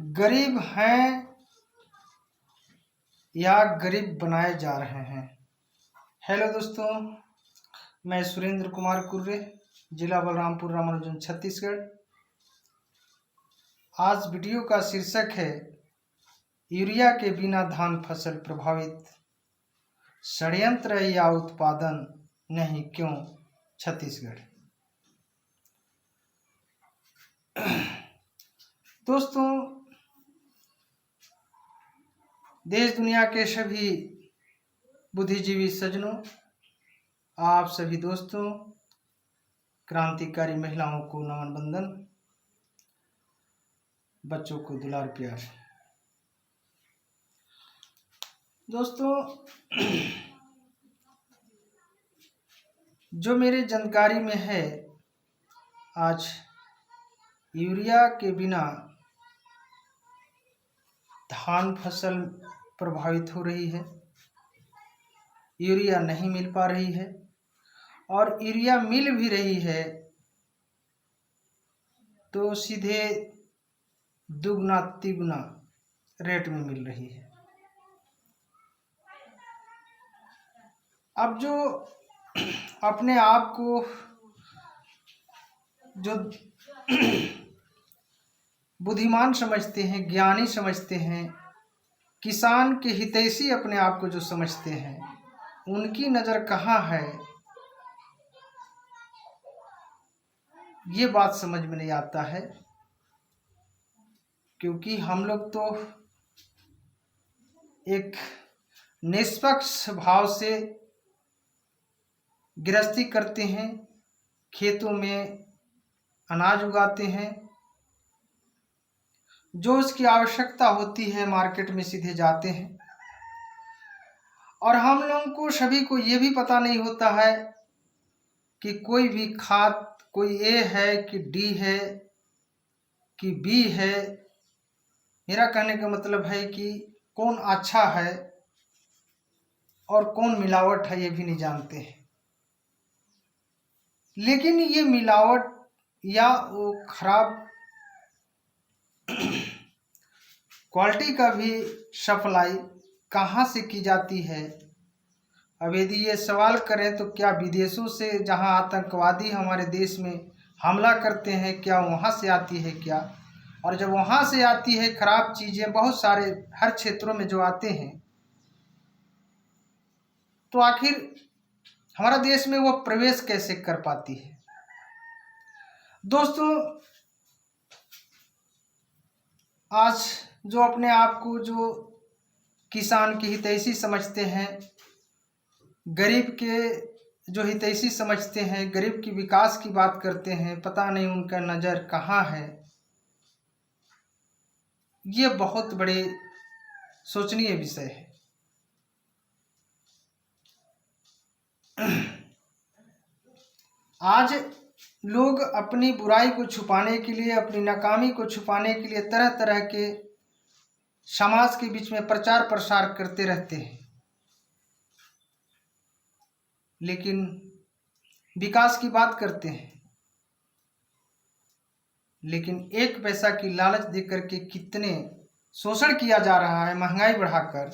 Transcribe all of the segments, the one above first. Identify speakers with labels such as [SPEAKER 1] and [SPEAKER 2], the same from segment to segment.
[SPEAKER 1] गरीब हैं या गरीब बनाए जा रहे हैं। हेलो दोस्तों, मैं सुरेंद्र कुमार कुर्रे, जिला बलरामपुर, रामानुजन, छत्तीसगढ़। आज वीडियो का शीर्षक है यूरिया के बिना धान फसल प्रभावित, षड्यंत्र या उत्पादन नहीं, क्यों छत्तीसगढ़। दोस्तों, देश दुनिया के सभी बुद्धिजीवी सज्जनों, आप सभी दोस्तों, क्रांतिकारी महिलाओं को नमन बंदन, बच्चों को दुलार प्यार। दोस्तों, जो मेरे जानकारी में है, आज यूरिया के बिना धान फसल प्रभावित हो रही है। यूरिया नहीं मिल पा रही है, और यूरिया मिल भी रही है तो सीधे दुगना तिगुना रेट में मिल रही है। अब जो अपने आप को जो बुद्धिमान समझते हैं, ज्ञानी समझते हैं, किसान के हितैषी अपने आप को जो समझते हैं, उनकी नज़र कहाँ है, ये बात समझ में नहीं आता है। क्योंकि हम लोग तो एक निष्पक्ष भाव से गृहस्थी करते हैं, खेतों में अनाज उगाते हैं, जो उसकी आवश्यकता होती है मार्केट में सीधे जाते हैं। और हम लोगों को सभी को ये भी पता नहीं होता है कि कोई भी खाद, कोई ए है कि डी है कि बी है। मेरा कहने का मतलब है कि कौन अच्छा है और कौन मिलावट है, ये भी नहीं जानते हैं। लेकिन ये मिलावट या वो खराब क्वालिटी का भी सप्लाई कहाँ से की जाती है। अब यदि ये सवाल करें तो क्या विदेशों से, जहाँ आतंकवादी हमारे देश में हमला करते हैं, क्या वहाँ से आती है क्या? और जब वहाँ से आती है खराब चीज़ें, बहुत सारे हर क्षेत्रों में जो आते हैं, तो आखिर हमारा देश में वो प्रवेश कैसे कर पाती है। दोस्तों, आज जो अपने आप को जो किसान के हितैषी समझते हैं, गरीब के जो हितैषी समझते हैं, गरीब की विकास की बात करते हैं, पता नहीं उनका नज़र कहाँ है। ये बहुत बड़े सोचनीय विषय है। आज लोग अपनी बुराई को छुपाने के लिए, अपनी नाकामी को छुपाने के लिए तरह तरह के समाज के बीच में प्रचार प्रसार करते रहते हैं, लेकिन विकास की बात करते हैं, लेकिन एक पैसा की लालच देकर के कितने शोषण किया जा रहा है, महंगाई बढ़ाकर,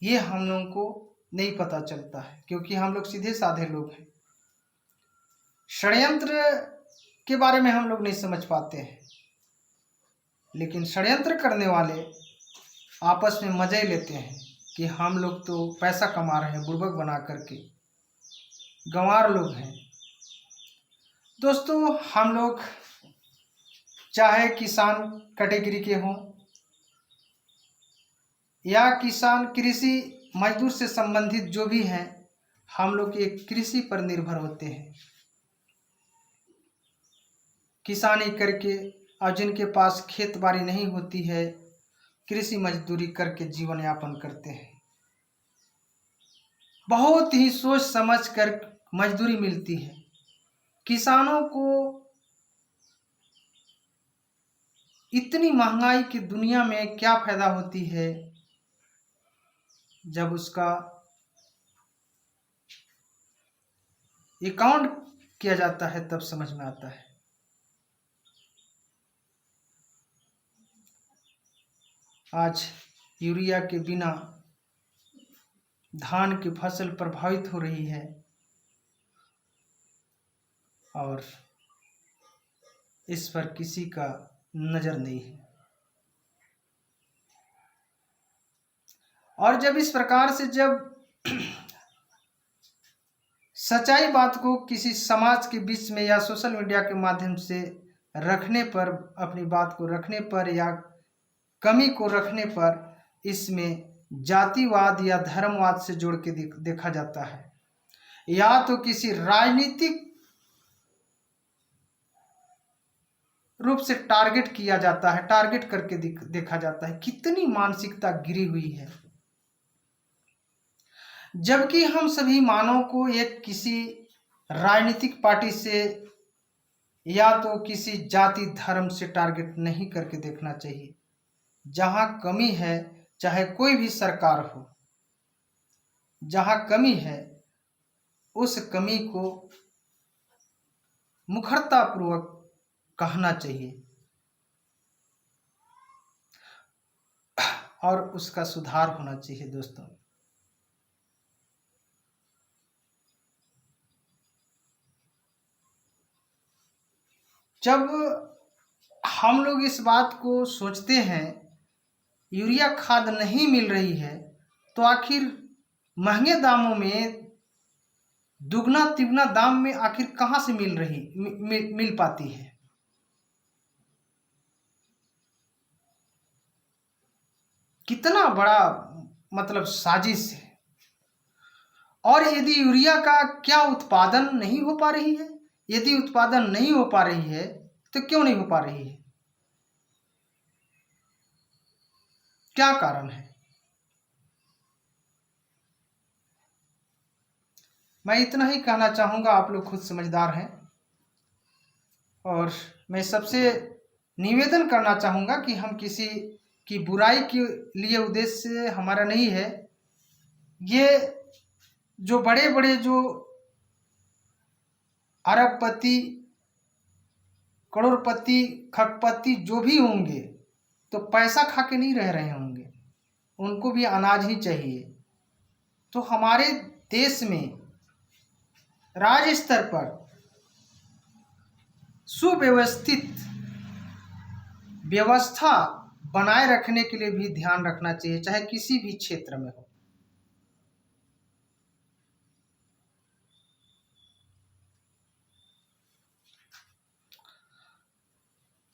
[SPEAKER 1] ये हम लोगों को नहीं पता चलता है। क्योंकि हम लोग सीधे साधे लोग हैं, षड्यंत्र के बारे में हम लोग नहीं समझ पाते हैं। लेकिन षड्यंत्र करने वाले आपस में मजे लेते हैं कि हम लोग तो पैसा कमा रहे हैं, बुड़बक बना करके। गंवार लोग हैं। दोस्तों, हम लोग चाहे किसान कैटेगरी के हों या किसान कृषि मजदूर से संबंधित जो भी हैं, हम लोग एक कृषि पर निर्भर होते हैं। किसानी करके, और जिनके पास खेत बाड़ी नहीं होती है, कृषि मजदूरी करके जीवन यापन करते हैं। बहुत ही सोच समझ कर मजदूरी मिलती है। किसानों को इतनी महंगाई की दुनिया में क्या फायदा होती है, जब उसका अकाउंट किया जाता है तब समझ में आता है। आज यूरिया के बिना धान की फसल प्रभावित हो रही है और इस पर किसी का नज़र नहीं है। और जब इस प्रकार से जब सच्चाई बात को किसी समाज के बीच में या सोशल मीडिया के माध्यम से रखने पर, अपनी बात को रखने पर या कमी को रखने पर इसमें जातिवाद या धर्मवाद से जोड़ के देखा जाता है, या तो किसी राजनीतिक रूप से टारगेट किया जाता है, टारगेट करके देखा जाता है। कितनी मानसिकता गिरी हुई है, जबकि हम सभी मानव को एक किसी राजनीतिक पार्टी से या तो किसी जाति धर्म से टारगेट नहीं करके देखना चाहिए। जहां कमी है, चाहे कोई भी सरकार हो, जहां कमी है उस कमी को मुखरतापूर्वक कहना चाहिए और उसका सुधार होना चाहिए। दोस्तों, जब हम लोग इस बात को सोचते हैं यूरिया खाद नहीं मिल रही है, तो आखिर महंगे दामों में, दुगना तिगुना दाम में आखिर कहाँ से मिल पाती है? कितना बड़ा मतलब साजिश है। और यदि यूरिया का क्या उत्पादन नहीं हो पा रही है, यदि उत्पादन नहीं हो पा रही है तो क्यों नहीं हो पा रही है? क्या कारण है? मैं इतना ही कहना चाहूँगा, आप लोग खुद समझदार हैं। और मैं सबसे निवेदन करना चाहूँगा कि हम किसी की बुराई के लिए उद्देश्य हमारा नहीं है। ये जो बड़े बड़े जो अरबपति, करोड़पति, खरबपति जो भी होंगे, तो पैसा खा के नहीं रह रहे होंगे, उनको भी अनाज ही चाहिए। तो हमारे देश में राज्य स्तर पर सुव्यवस्थित व्यवस्था बनाए रखने के लिए भी ध्यान रखना चाहिए, चाहे किसी भी क्षेत्र में हो।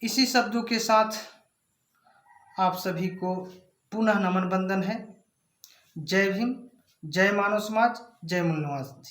[SPEAKER 1] इसी शब्दों के साथ आप सभी को पुनः नमन बंदन है। जय भीम, जय मानव समाज, जय मूल्यवान।